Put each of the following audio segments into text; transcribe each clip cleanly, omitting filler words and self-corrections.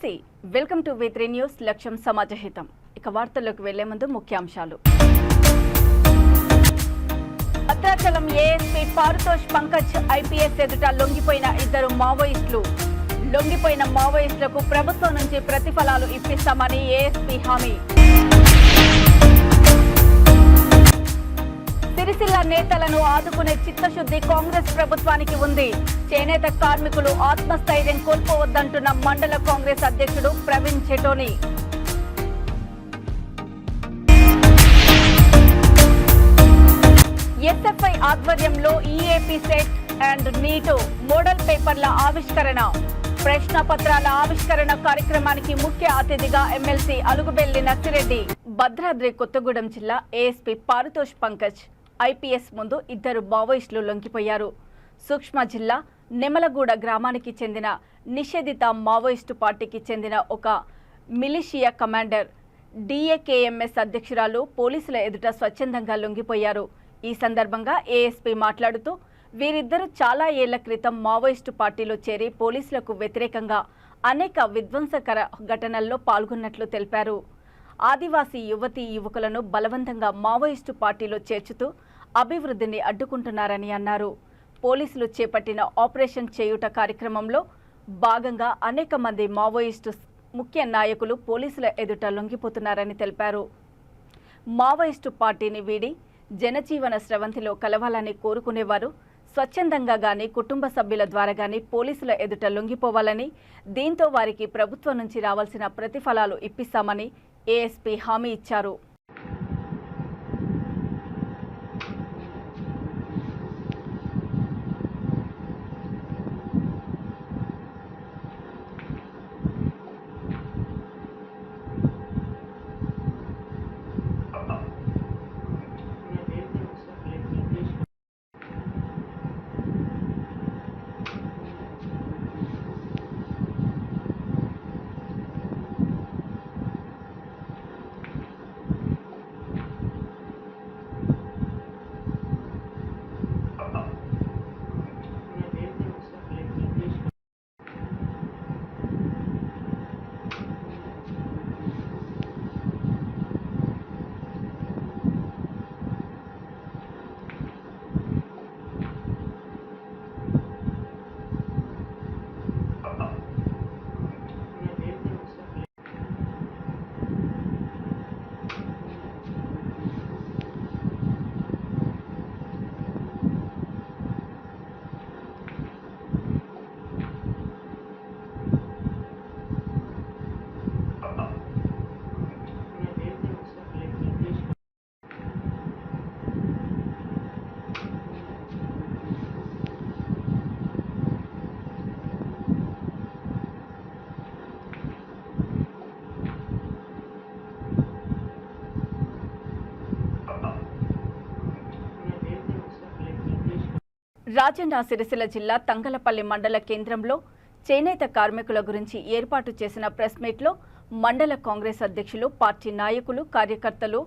నమస్తే, welcome to V3 news. లక్ష్యం సమాజహితం. ఇక వార్తల్లోకి వెళ్లే ముందు ముఖ్యాంశాలు. భద్రాచలం ఏఎస్పీ పారుతోష్ పంకజ్ ఐపీఎస్ ఎదుట లొంగిపోయిన ఇద్దరు మావోయిస్టులు. లొంగిపోయిన మావోయిస్టులకు ప్రభుత్వం నుంచి ప్రతిఫలాలు ఇప్పిస్తామని ఏఎస్పీ హామీ. సిరిసిల్ల నేతలను ఆదుకునే చిత్తశుద్ధి కాంగ్రెస్ ప్రభుత్వానికి ఉంది. చేనేత కార్మికులు ఆత్మస్థైర్యం కోల్పోవద్దంటున్న మండల కాంగ్రెస్ అధ్యక్షుడు ప్రవీణ్ చెటోని. ఎస్ఎఫ్ఐ ఆధ్వర్యంలో EAP CET and NEET model పేపర్ల ఆవిష్కరణ. ప్రశ్న పత్రాల ఆవిష్కరణ కార్యక్రమానికి ముఖ్య అతిథిగా ఎమ్మెల్సీ అలుగుబెల్లి నర్సిరెడ్డి. భద్రాద్రి కొత్తగూడెం జిల్లా ఏఎస్పీ పారుతోష్ పంకజ్ ఐపీఎస్ ముందు ఇద్దరు మావోయిస్టులు లొంగిపోయారు. సూక్ష్మ జిల్లా నెమలగూడ గ్రామానికి చెందిన నిషేధిత మావోయిస్టు పార్టీకి చెందిన ఒక మిలిషియా కమాండర్ డిఏకేఎంఎస్ అధ్యక్షురాలు పోలీసుల ఎదుట స్వచ్ఛందంగా లొంగిపోయారు. ఈ సందర్భంగా ఏఎస్పీ మాట్లాడుతూ వీరిద్దరూ చాలా ఏళ్ల క్రితం మావోయిస్టు పార్టీలో చేరి పోలీసులకు వ్యతిరేకంగా అనేక విధ్వంసకర ఘటనల్లో పాల్గొన్నట్లు తెలిపారు. ఆదివాసీ యువతీ యువకులను బలవంతంగా మావోయిస్టు పార్టీలో చేర్చుతూ అభివృద్ధిని అడ్డుకుంటున్నారని అన్నారు. పోలీసులు చేపట్టిన ఆపరేషన్ చేయుట కార్యక్రమంలో భాగంగా అనేక మంది మావోయిస్టు ముఖ్య నాయకులు పోలీసుల ఎదుట లొంగిపోతున్నారని తెలిపారు. మావోయిస్టు పార్టీని వీడి జనజీవన స్రవంతిలో కలవాలని కోరుకునేవారు స్వచ్ఛందంగా గాని కుటుంబ సభ్యుల ద్వారా గాని పోలీసుల ఎదుట లొంగిపోవాలని, దీంతో వారికి ప్రభుత్వం నుంచి రావాల్సిన ప్రతిఫలాలు ఇప్పిస్తామని ఏఎస్పీ హామీ ఇచ్చారు. రాజన్న సిరిసిల్ల జిల్లా తంగలపల్లి మండల కేంద్రంలో చేనేత కార్మికుల గురించి ఏర్పాటు చేసిన ప్రెస్ మీట్లో మండల కాంగ్రెస్ అధ్యక్షులు, పార్టీ నాయకులు, కార్యకర్తలు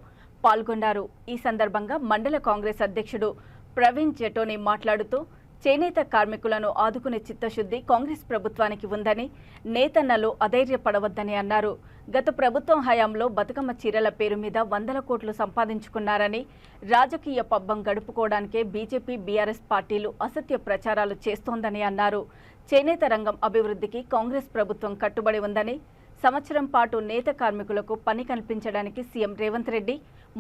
పాల్గొన్నారు. ఈ సందర్భంగా మండల కాంగ్రెస్ అధ్యక్షుడు ప్రవీణ్ చెటోని మాట్లాడుతూ చేనేత కార్మికులను ఆదుకునే చిత్తశుద్ధి కాంగ్రెస్ ప్రభుత్వానికి ఉందని, నేతన్నలు అధైర్యపడవద్దని అన్నారు. గత ప్రభుత్వం హయాంలో బతుకమ్మ చీరల పేరు మీద 100 కోట్లు సంపాదించుకున్నారని, రాజకీయ పబ్బం గడుపుకోవడానికే బీజేపీ, బీఆర్ఎస్ పార్టీలు అసత్య ప్రచారాలు చేస్తోందని అన్నారు. చేనేత రంగం అభివృద్ధికి కాంగ్రెస్ ప్రభుత్వం కట్టుబడి ఉందని, సంవత్సరం పాటు నేత కార్మికులకు పని కల్పించడానికి సీఎం రేవంత్ రెడ్డి,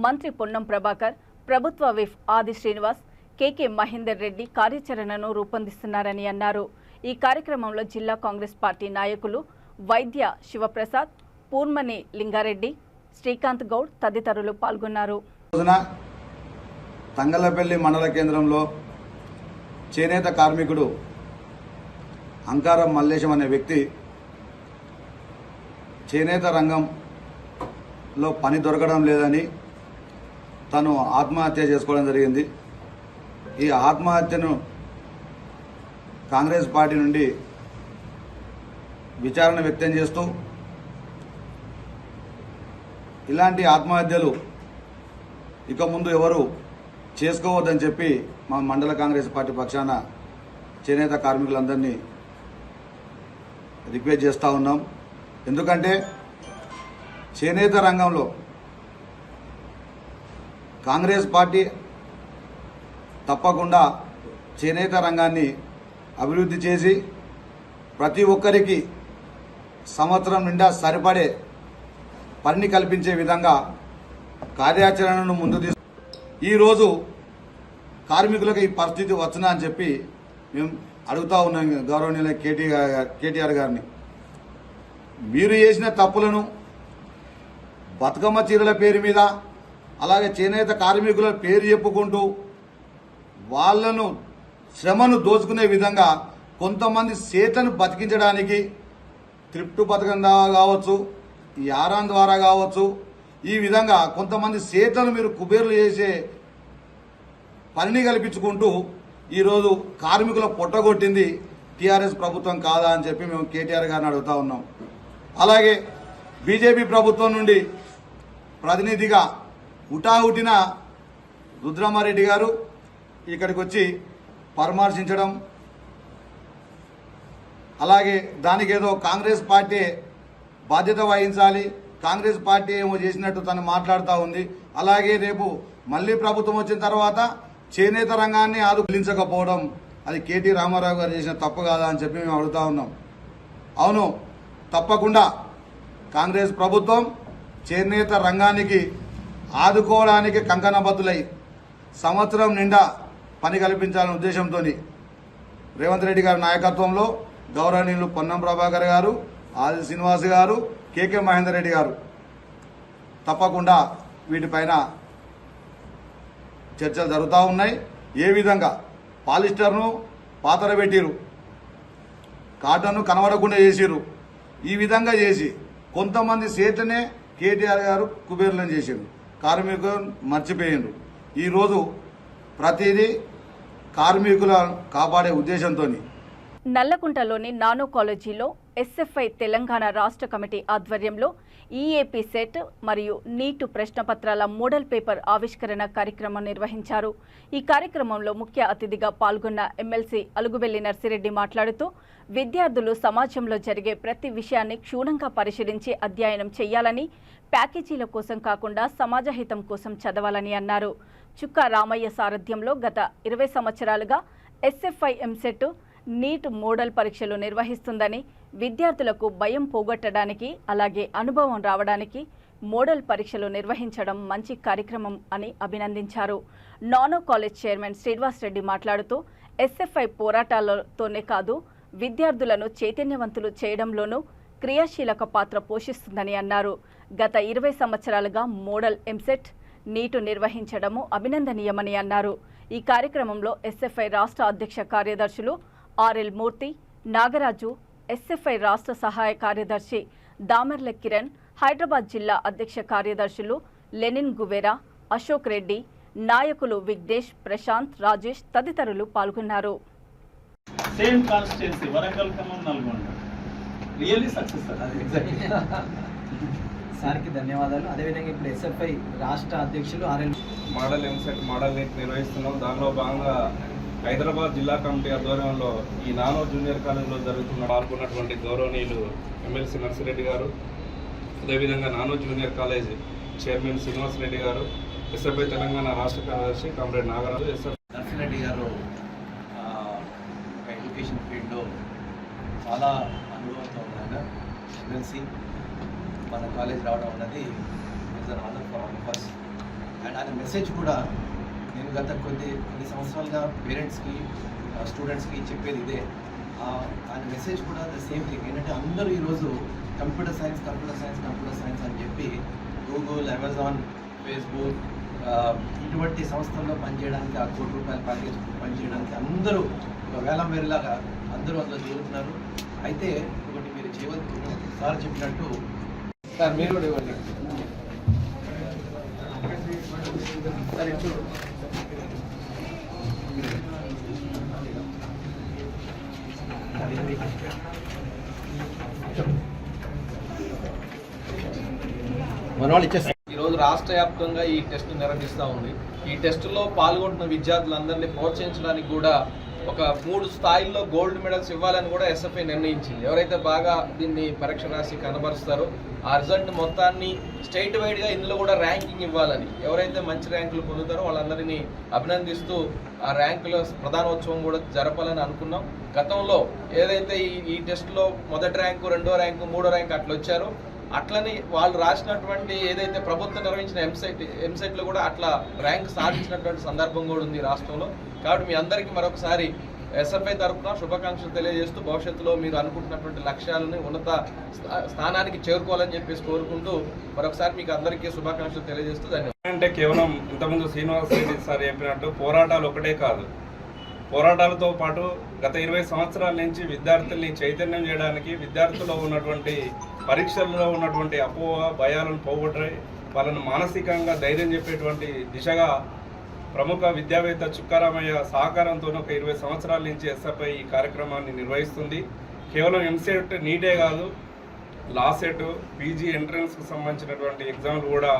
మంత్రి పొన్నం ప్రభాకర్, ప్రభుత్వ విప్ ఆది శ్రీనివాస్, కేకే మహేందర్ రెడ్డి కార్యాచరణను రూపొందిస్తున్నారని అన్నారు. ఈ కార్యక్రమంలో జిల్లా కాంగ్రెస్ పార్టీ నాయకులు వైద్య శివప్రసాద్, పూర్మని లింగారెడ్డి, శ్రీకాంత్ గౌడ్ తదితరులు పాల్గొన్నారు. తంగలపల్లి మండల కేంద్రంలో చేనేత కార్మికుడు అంకారం మల్లేశం అనే వ్యక్తి చేనేత రంగంలో పని దొరకడం లేదని తను ఆత్మహత్య చేసుకోవడం జరిగింది. ఈ ఆత్మహత్యను కాంగ్రెస్ పార్టీ నుండి విచారణ వ్యక్తం చేస్తూ ఇలాంటి ఆత్మహత్యలు ఇక ముందు ఎవరు చేసుకోవద్దని చెప్పి మా మండల కాంగ్రెస్ పార్టీ పక్షాన చేనేత కార్మికులందరినీ రిక్వెస్ట్ చేస్తూ ఉన్నాం. ఎందుకంటే చేనేత రంగంలో కాంగ్రెస్ పార్టీ తప్పకుండా చేనేత రంగాన్ని అభివృద్ధి చేసి ప్రతి ఒక్కరికి సంవత్సరం నిండా సరిపడే పని కల్పించే విధంగా కార్యాచరణను ముందు ఈరోజు కార్మికులకు ఈ పరిస్థితి వచ్చునా అని చెప్పి మేము అడుగుతా ఉన్నాం గౌరవనీయుల కేటీఆర్ గారిని. మీరు చేసిన తప్పులను బతుకమ్మ చీరల పేరు మీద అలాగే చేనేత కార్మికుల పేరు చెప్పుకుంటూ వాళ్లను శ్రమను దోచుకునే విధంగా కొంతమంది సేతను బతికించడానికి త్రిప్టు పథకం ద్వారా కావచ్చు, యారాన్ ద్వారా కావచ్చు, ఈ విధంగా కొంతమంది సేతను మీరు కుబేర్లు చేసే పనిని కల్పించుకుంటూ ఈరోజు కార్మికుల పొట్టగొట్టింది టీఆర్ఎస్ ప్రభుత్వం కాదా అని చెప్పి మేము కేటీఆర్ గారిని అడుగుతా ఉన్నాం. అలాగే బీజేపీ ప్రభుత్వం నుండి ప్రతినిధిగా హుటాహుటిన రుద్రమారెడ్డి గారు ఇక్కడికి వచ్చి పరామర్శించడం, అలాగే దానికి ఏదో కాంగ్రెస్ పార్టీ బాధ్యత వహించాలి, కాంగ్రెస్ పార్టీ ఏమో చేసినట్టు తను మాట్లాడుతూ ఉంది. అలాగే రేపు మళ్ళీ ప్రభుత్వం వచ్చిన తర్వాత చేనేత రంగాన్ని ఆదుకులించకపోవడం అది కేటీ రామారావు గారు చేసిన తప్పు కాదా అని చెప్పి మేము అడుగుతా ఉన్నాం. అవును, తప్పకుండా కాంగ్రెస్ ప్రభుత్వం చేనేత రంగానికి ఆదుకోవడానికి కంకణబద్దులై సంవత్సరం నిండా పని కల్పించాలనే ఉద్దేశంతో రేవంత్ రెడ్డి గారి నాయకత్వంలో గౌరవనీయులు పొన్నం ప్రభాకర్ గారు, ఆది శ్రీనివాస్ గారు, కేకే మహేందర్ రెడ్డి గారు తప్పకుండా వీటిపైన చర్చలు జరుగుతూ ఉన్నాయి. ఏ విధంగా పాలిస్టర్ను పాతర పెట్టిరు, కాటన్ను కనబడకుండా చేసిరు, ఈ విధంగా చేసి కొంతమంది సేతనే కేటీఆర్ గారు కుబేర్లను చేసిండు, కార్మికులను మర్చిపోయిండ్రు. ఈరోజు ప్రతిదీ కార్మికులను కాపాడే ఉద్దేశంతో నల్లకుంటలోని నానో కాలేజీలో ఎస్ఎఫ్ఐ తెలంగాణ రాష్ట్ర కమిటీ ఆధ్వర్యంలో ఈఏపీ సెట్ మరియు నీటు ప్రశ్నపత్రాల మోడల్ పేపర్ ఆవిష్కరణ కార్యక్రమం నిర్వహించారు. ఈ కార్యక్రమంలో ముఖ్య అతిథిగా పాల్గొన్న ఎమ్మెల్సీ అలుగుబెల్లి నర్సిరెడ్డి మాట్లాడుతూ విద్యార్థులు సమాజంలో జరిగే ప్రతి విషయాన్ని క్షుణ్ణంగా పరిశీలించి అధ్యయనం చేయాలని, ప్యాకేజీల కోసం కాకుండా సమాజహితం కోసం చదవాలని అన్నారు. చుక్కా రామయ్య సారథ్యంలో గత 20 సంవత్సరాలుగా ఎస్ఎఫ్ఐ ఎంసెట్ నీట్ మోడల్ పరీక్షలు నిర్వహిస్తుందని, విద్యార్థులకు భయం పోగొట్టడానికి అలాగే అనుభవం రావడానికి మోడల్ పరీక్షలు నిర్వహించడం మంచి కార్యక్రమం అని అభినందించారు. Nano college chairman Srinivas Reddy మాట్లాడుతూ ఎస్ఎఫ్ఐ పోరాటాలతోనే కాదు, విద్యార్థులను చైతన్యవంతులు చేయడంలోనూ క్రియాశీలక పాత్ర పోషిస్తుందని అన్నారు. గత 20 సంవత్సరాలుగా మోడల్ ఎంసెట్ నీటు నిర్వహించడము అభినందనీయమని అన్నారు. ఈ కార్యక్రమంలో ఎస్ఎఫ్ఐ రాష్ట్ర అధ్యక్ష కార్యదర్శులు ఆర్ఎల్ మూర్తి, నాగరాజు, ఎస్ఎఫ్ఐ రాష్ట్ర సహాయ కార్యదర్శి దామర్ల కిరణ్, హైదరాబాద్ జిల్లా అధ్యక్ష కార్యదర్శులు లెనిన్ గువేరా, అశోక్ రెడ్డి, నాయకులు విఘ్నేష్, ప్రశాంత్, రాజేష్ తదితరులు పాల్గొన్నారు. Same constituency Warangal Khammam Nalgonda really success సార్కి ధన్యవాదాలు. అదేవిధంగా ఇప్పుడు ఎస్ఎఫ్ఐ రాష్ట్ర అధ్యక్షులు RL model EAMCET model NEET నిర్వహిస్తున్నాం. దానిలో భాగంగా హైదరాబాద్ జిల్లా కమిటీ ఆధ్వర్యంలో ఈ నానో జూనియర్ కాలేజీలో పాల్గొన్నటువంటి గౌరవనీయులు ఎమ్మెల్సీ నర్సిరెడ్డి గారు, అదేవిధంగా nano junior college chairman Srinivas Reddy గారు, ఎస్ఎఫ్ఐ తెలంగాణ రాష్ట్ర కార్యదర్శి కామ్రేడ్ నాగరాజు, నర్సిరెడ్డి గారు ఎడ్యుకేషన్ ఫీల్డ్లో చాలా అనుభవంతో ఉన్న ఎమ్మెల్సీ మన కాలేజ్ రావడం అన్నది it's an honour for all of us. And ఆయన మెసేజ్ కూడా నేను గత కొన్ని సంవత్సరాలుగా పేరెంట్స్కి స్టూడెంట్స్కి చెప్పేది ఇదే. ఆయన మెసేజ్ కూడా ద సేమ్ థింగ్ ఏంటంటే అందరూ ఈరోజు కంప్యూటర్ సైన్స్ అని చెప్పి గూగుల్, అమెజాన్, ఫేస్బుక్ ఇటువంటి సంస్థల్లో పనిచేయడానికి, ఆ ₹1 ప్యాకేజ్ పనిచేయడానికి అందరూ ఒక వేలం వేరేలాగా అందరూ అందులో చేరుతున్నారు. అయితే ఒకటి మీరు చేయవద్దు, సార్ చెప్పినట్టు సార్ మీరు కూడా ఇవ్వండి సార్, ఇప్పుడు ఈరోజు రాష్ట్ర వ్యాప్తంగా ఈ టెస్ట్ నిర్వహిస్తూ ఉంది. ఈ టెస్టులో పాల్గొంటున్న విద్యార్థులందరినీ ప్రోత్సహించడానికి కూడా ఒక 3 స్థాయిల్లో గోల్డ్ మెడల్స్ ఇవ్వాలని కూడా ఎస్ఎఫ్ఐ నిర్ణయించింది. ఎవరైతే బాగా దీన్ని పరీక్ష రాసి కనబరుస్తారో ఆ రిజల్ట్ మొత్తాన్ని స్టేట్ వైడ్గా ఇందులో కూడా ర్యాంకింగ్ ఇవ్వాలని, ఎవరైతే మంచి ర్యాంకులు పొందుతారో వాళ్ళందరినీ అభినందిస్తూ ఆ ర్యాంకుల ప్రధానోత్సవం కూడా జరపాలని అనుకున్నాం. గతంలో ఏదైతే ఈ టెస్ట్లో మొదటి ర్యాంకు, రెండో ర్యాంకు, మూడో ర్యాంకు అట్లా వచ్చారో అట్లని వాళ్ళు రాసినటువంటి ఏదైతే ప్రభుత్వం నిర్వహించిన ఎంసెట్లో కూడా అట్లా ర్యాంక్ సాధించినటువంటి సందర్భం కూడా ఉంది రాష్ట్రంలో. కాబట్టి మీ అందరికీ మరొకసారి ఎస్ఎఫ్ఐ తరఫున శుభాకాంక్షలు తెలియజేస్తూ భవిష్యత్తులో మీరు అనుకుంటున్నటువంటి లక్ష్యాలని ఉన్నత స్థానానికి చేరుకోవాలని చెప్పేసి కోరుకుంటూ మరొకసారి మీకు అందరికీ శుభాకాంక్షలు తెలియజేస్తూ ధన్యవాదాలు. అంటే కేవలం ఇంతకుముందు శ్రీనివాస్ రెడ్డి సార్ చెప్పినట్టు పోరాటాలు ఒకటే కాదు, పోరాటాలతో పాటు గత 20 సంవత్సరాల నుంచి విద్యార్థుల్ని చైతన్యం చేయడానికి, విద్యార్థుల్లో ఉన్నటువంటి పరీక్షల్లో ఉన్నటువంటి అపోహ భయాలను పోగొట్టి వాళ్ళను మానసికంగా ధైర్యం చెప్పేటువంటి దిశగా ప్రముఖ విద్యావేత్త చుక్కారామయ్య సహకారంతో ఒక 20 సంవత్సరాల నుంచి ఎస్ఎఫ్ఐ ఈ కార్యక్రమాన్ని నిర్వహిస్తుంది. కేవలం ఎంసెట్ నీటే కాదు, లాసెట్, పీజీ ఎంట్రన్స్కి సంబంధించినటువంటి ఎగ్జామ్లు కూడా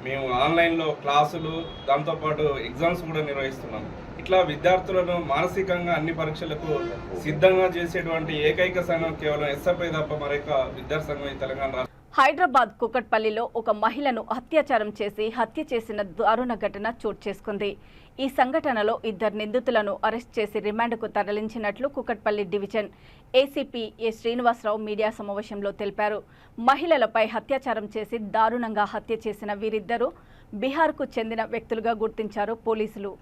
మేము ఆన్లైన్లో క్లాసులు, దాంతోపాటు ఎగ్జామ్స్ కూడా నిర్వహిస్తున్నాం. ఇట్లా విద్యార్థులను మానసికంగా అన్ని పరీక్షలకు సిద్ధంగా చేసేటువంటి ఏకైక సంఘం కేవలం ఎస్ఎఫ్ఐ తప్ప మరొక విద్యార్థి సంఘం ఈ తెలంగాణ. హైదరాబాద్ కుకట్పల్లిలో ఒక మహిళను అత్యాచారం చేసి హత్య చేసిన దారుణ ఘటన చోటు చేసుకుంది. ఈ సంఘటనలో 2 నిందితులను అరెస్ట్ చేసి రిమాండ్కు తరలించినట్లు Kukatpally division ACP A Srinivasarao media సమావేశంలో తెలిపారు. మహిళలపై అత్యాచారం చేసి దారుణంగా హత్య చేసిన వీరిద్దరూ బీహార్కు చెందిన వ్యక్తులుగా గుర్తించారు పోలీసులు.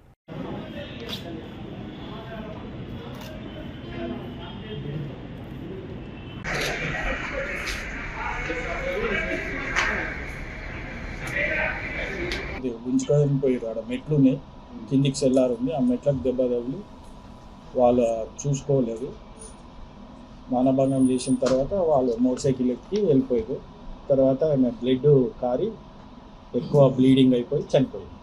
గుంజుకొని పోయారు. ఆడ మెట్లు ఉన్నాయి, కిందికి సెల్లారు ఉంది, ఆ మెట్లకు దెబ్బ తగిలి వాళ్ళు చూసుకోలేదు. మానభంగం చేసిన తర్వాత వాళ్ళు మోటార్ సైకిల్ ఎక్కి వెళ్ళిపోయారు. తర్వాత ఆమె బ్లడ్ కారి ఎక్కువ బ్లీడింగ్ అయిపోయి చనిపోయింది.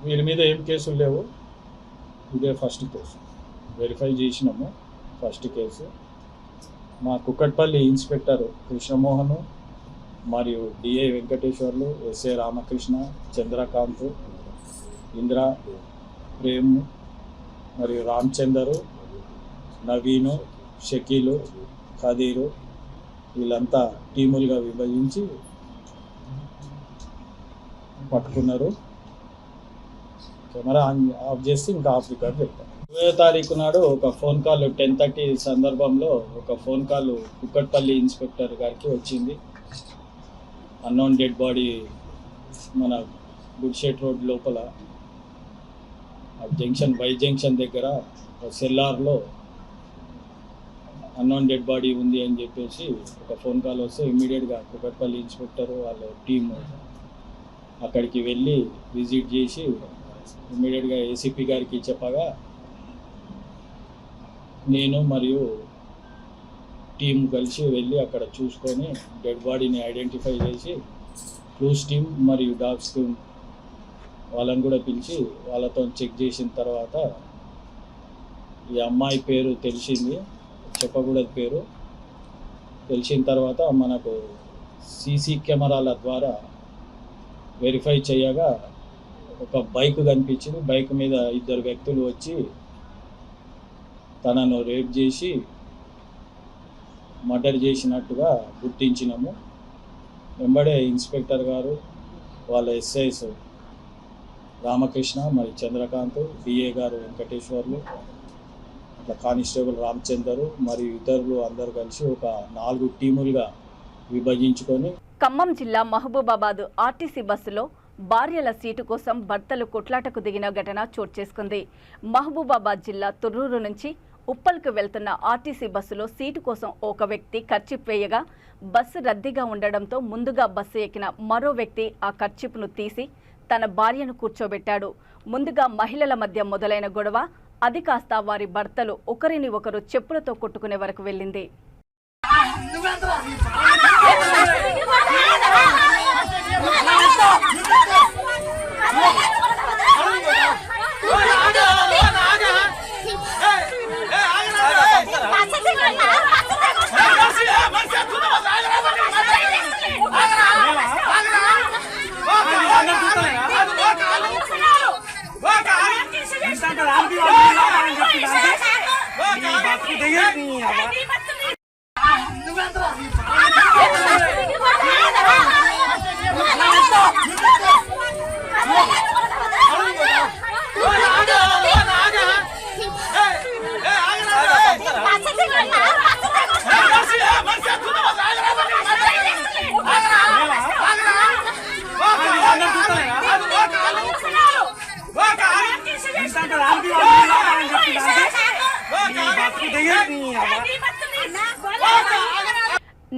వీరి మీద ఏం కేసులు లేవు, ఇదే ఫస్ట్ కేసు. వెరిఫై చేసినాము, ఫస్ట్ కేసు. మా కుకట్పల్లి ఇన్స్పెక్టర్ కృష్ణమోహన్ మరియు డిఐ వెంకటేశ్వర్లు, ఎస్ఏ రామకృష్ణ, చంద్రకాంత్, ఇంద్ర, ప్రేమ్ మరియు రామచందరు, నవీను, షకీలు, ఖదీరు వీళ్ళంతా టీములుగా విభజించి పట్టుకున్నారు. కెమెరా ఆఫ్ చేసి ఇంకా ఆఫ్ రికార్డ్ పెట్టారు. 20వ తారీఖు నాడు ఒక ఫోన్ కాల్ 10:30 సందర్భంలో ఒక ఫోన్ కాల్ కుక్కట్పల్లి ఇన్స్పెక్టర్ గారికి వచ్చింది. అన్నోన్ డెడ్ బాడీ మన గుడ్షెట్ రోడ్ లోపల జంక్షన్ వై జంక్షన్ దగ్గర సెల్లార్లో అన్నోన్ డెడ్ బాడీ ఉంది అని చెప్పేసి ఒక ఫోన్ కాల్ వస్తే ఇమ్మీడియట్గా కుక్కట్పల్లి ఇన్స్పెక్టర్ వాళ్ళ టీము అక్కడికి వెళ్ళి విజిట్ చేసి ఇమ్మీడియట్గా ఏసీపీ గారికి చెప్పగా నేను మరియు టీం కలిసి వెళ్ళి అక్కడ చూసుకొని డెడ్ బాడీని ఐడెంటిఫై చేసి క్లూస్ టీమ్ మరియు డాగ్స్ టీమ్ వాళ్ళని కూడా పిలిచి వాళ్ళతో చెక్ చేసిన తర్వాత ఈ అమ్మాయి పేరు తెలిసింది, చెప్పకూడదు పేరు. తెలిసిన తర్వాత మనకు సీసీ కెమెరాల ద్వారా వెరిఫై చేయగా ఒక బైక్ కనిపించింది. బైక్ మీద 2 వ్యక్తులు వచ్చి తనను రేప్ చేసి మర్డర్ చేసినట్టుగా గుర్తించినాము. వెంబడే ఇన్స్పెక్టర్ గారు, వాళ్ళ ఎస్ఐస్ రామకృష్ణ మరి చంద్రకాంత్, డిఏ గారు వెంకటేశ్వర్లు, అట్లా కానిస్టేబుల్ రామచందరు మరియు ఇతరులు అందరూ కలిసి ఒక 4 టీములుగా విభజించుకొని ఖమ్మం జిల్లా మహబూబాబాద్ ఆర్టీసీ బస్సులో భార్యల సీటు కోసం భర్తలు కొట్లాటకు దిగిన ఘటన చోటు చేసుకుంది. మహబూబాబాద్ జిల్లా తుర్రూరు నుంచి ఉప్పల్కు వెళ్తున్న ఆర్టీసీ బస్సులో సీటు కోసం ఒక వ్యక్తి కర్చీప్ వేయగా బస్సు రద్దీగా ఉండడంతో ముందుగా బస్సు ఎక్కిన మరో వ్యక్తి ఆ కర్చీప్ను తీసి తన భార్యను కూర్చోబెట్టాడు. ముందుగా మహిళల మధ్య మొదలైన గొడవ అది కాస్త వారి భర్తలు ఒకరిని ఒకరు చెప్పులతో కొట్టుకునే వరకు వెళ్ళింది.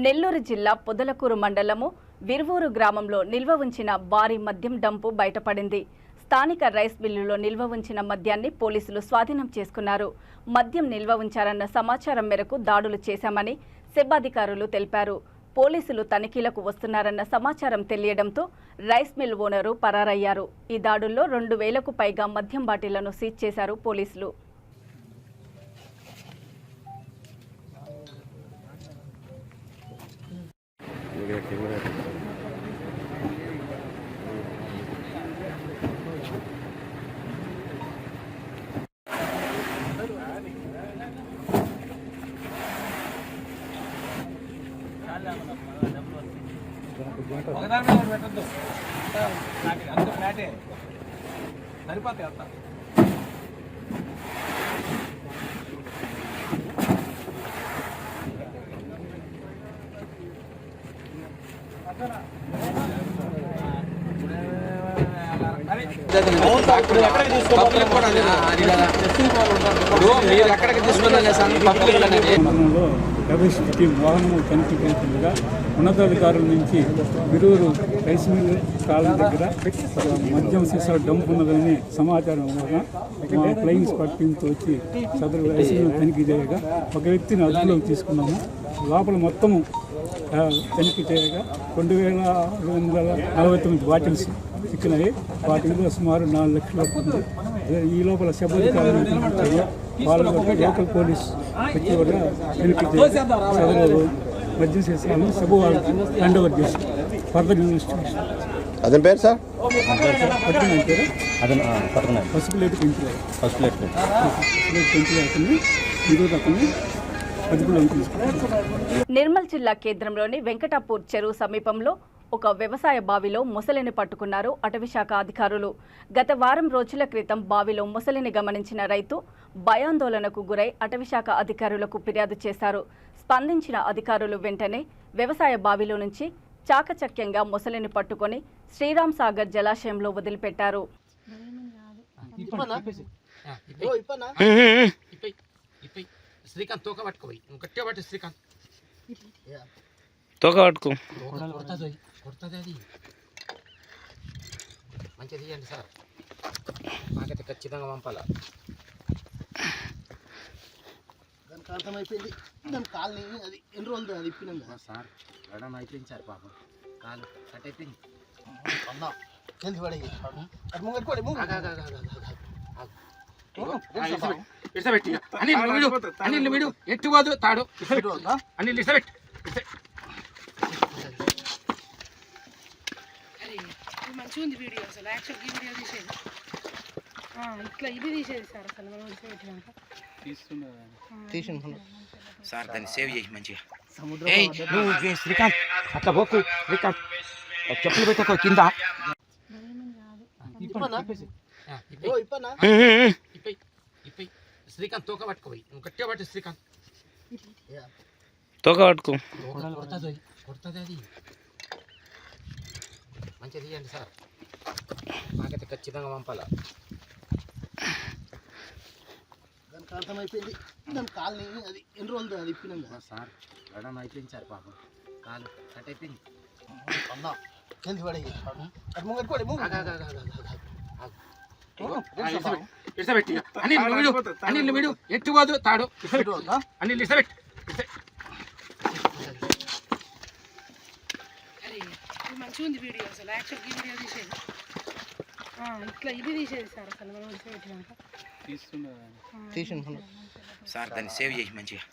నెల్లూరు జిల్లా పొదలకూరు మండలము విరువూరు గ్రామంలో నిల్వ ఉంచిన భారీ మద్యం డంపు బయటపడింది. స్థానిక రైస్ మిల్లులో నిల్వ ఉంచిన మద్యాన్ని పోలీసులు స్వాధీనం చేసుకున్నారు. మద్యం నిల్వ ఉంచారన్న సమాచారం మేరకు దాడులు చేశామని సెబ్ అధికారులు తెలిపారు. పోలీసులు తనిఖీలకు వస్తున్నారన్న సమాచారం తెలియడంతో రైస్ మిల్ ఓనరు పరారయ్యారు. ఈ దాడుల్లో 2,000కు పైగా మద్యం బాటిళ్లను సీజ్ చేశారు పోలీసులు. వాహనము తనిఖీ చేస్తుండగా ఉన్నతాధికారుల నుంచి విరూరు రైస్ మిల్ కాలం దగ్గర మద్యం సీసాల డంప్ ఉన్నదని సమాచారం వలన మా ఫ్లయింగ్ స్క్వాడ్ టీంతో వచ్చి సదరు రైస్ మిల్ తనిఖీ చేయగా ఒక వ్యక్తిని అదుపులోకి తీసుకున్నాము. లోపల మొత్తము తనిఖీ చేయగా 2,249 బాటిల్స్ చిక్కినవి. వాటి మీద సుమారు 4 లక్షల ఉంది. ఈ లోపల సెబ్ అధికారులు వాళ్ళు లోకల్ పోలీస్ వచ్చి కూడా తనిఖీ చేసి సదరు మద్యం సీసాలను సెబ్ వాళ్ళకి హ్యాండ్ ఓవర్ చేసి ఫర్దర్ ఇన్వెస్టిగేషన్. అతని పేరు సార్? పట్టిన పేరు పసుపులేటి పెంచలేదు. పసుపులేటి పెంచలేకని ఈరోజు అతన్ని అదుపులోకి తీసుకున్నారు. నిర్మల్ జిల్లా కేంద్రంలోని వెంకటాపూర్ చెరువు సమీపంలో ఒక వ్యవసాయ బావిలో మొసలిని పట్టుకున్నారు అటవీశాఖ అధికారులు. గత వారం రోజుల క్రితం బావిలో మొసలిని గమనించిన రైతు భయాందోళనకు గురై అటవీశాఖ అధికారులకు ఫిర్యాదు చేశారు. స్పందించిన అధికారులు వెంటనే వ్యవసాయ బావిలో నుంచి చాకచక్యంగా మొసలిని పట్టుకొని శ్రీరామ్ సాగర్ జలాశయంలో వదిలిపెట్టారు. ఖచ్చితంగా పంపాలా. దానికి అర్థమైపోయింది. దాని కాల్ని అది ఎన్ని రోజులు అది ఇప్పినాం కదా సార్. మేడం అయిపోయింది సార్ పాపం. కాలు కట్ అయిపోయింది. అన్నా జల్ది పడేయి. అది ముంగట్టుకోండి. అనిల్ వీడు ఎట్టు పోదు తాడు అనిల్ ఇసబెట్టు. మంచిగా ఉంది వీడియో. అసలు యాక్చువల్ ఈ వీడియో తీసేది ఇట్లా ఇది తీసేది సార్. అసలు మనం పెట్టినాక సార్ దాన్ని సేవ్ చేసి మంచిగా. శ్రీకాంత్ అట్లా పోకు. శ్రీకాంత్ చెప్పులు పెట్టకో కింద. శ్రీకాంత్ తోక పట్టుకోయి. నువ్వు గట్టిగా పట్టు శ్రీకాంత్. తోక పట్టుకో. కొడుతుంది అది. మంచిగా తీయండి సార్. నాకైతే ఖచ్చితంగా పంపాలా. దానికి అర్థమైపోయింది. దాని కాల్ని అది ఎన్ని రోజులు అది ఇప్పినాం కదా సార్. మేడం అయిపోయింది సార్ పాపం. కాలు కట్ అయిపోయింది. అన్నా జల్ది పడేయి. అది ముంగట్టుకోండి. అనిల్ వీడు ఎట్టు పోదు తాడు అనిల్ ఇసబెట్టు. మంచిగా ఉంది వీడియో. అసలు యాక్చువల్ ఈ వీడియో తీసేది ఇట్లా ఇది తీసేది సార్. అసలు మనం పెట్టినాక సార్ దాన్ని సేవ్ చేసి మంచిగా.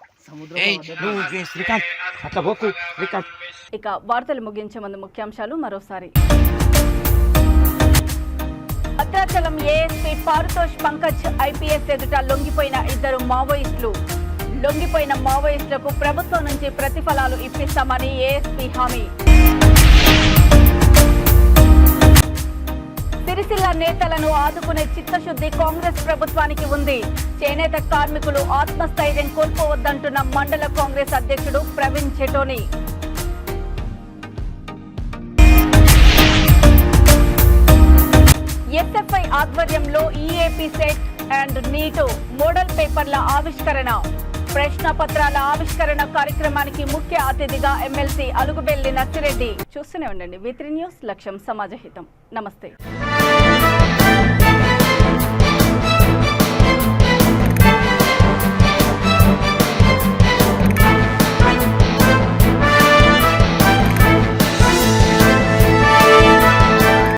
శ్రీకాంత్ అట్లా పోకు. శ్రీకాంత్. ఇక వార్తలు ముగించే ముందు ముఖ్యాంశాలు మరోసారి. భద్రాచలం ఏఎస్పీ పారుతోష్ పంకజ్ ఐపీఎస్ ఎదుట లొంగిపోయిన 2 మావోయిస్టులు. లొంగిపోయిన మావోయిస్టులకు ప్రభుత్వం నుంచి ప్రతిఫలాలు ఇప్పిస్తామని ఏఎస్పీ హామీ. సిరిసిల్ల నేతలను ఆదుకునే చిత్తశుద్ధి కాంగ్రెస్ ప్రభుత్వానికి ఉంది. చేనేత కార్మికులు ఆత్మస్థైర్యం కోల్పోవద్దంటున్న మండల కాంగ్రెస్ అధ్యక్షుడు ప్రవీణ్ చెటోని. ఎస్ఎఫ్ఐ ఆధ్వర్యంలో EAP CET and NEET model పేపర్ల ఆవిష్కరణ, ప్రశ్న పత్రాల ఆవిష్కరణ కార్యక్రమానికి ముఖ్య అతిథిగా ఎమ్మెల్సీ అలుగుబెల్లి నర్సిరెడ్డి. చూస్తూనే ఉండండి V3 న్యూస్, లక్ష్యం సమాజహితం. నమస్తే.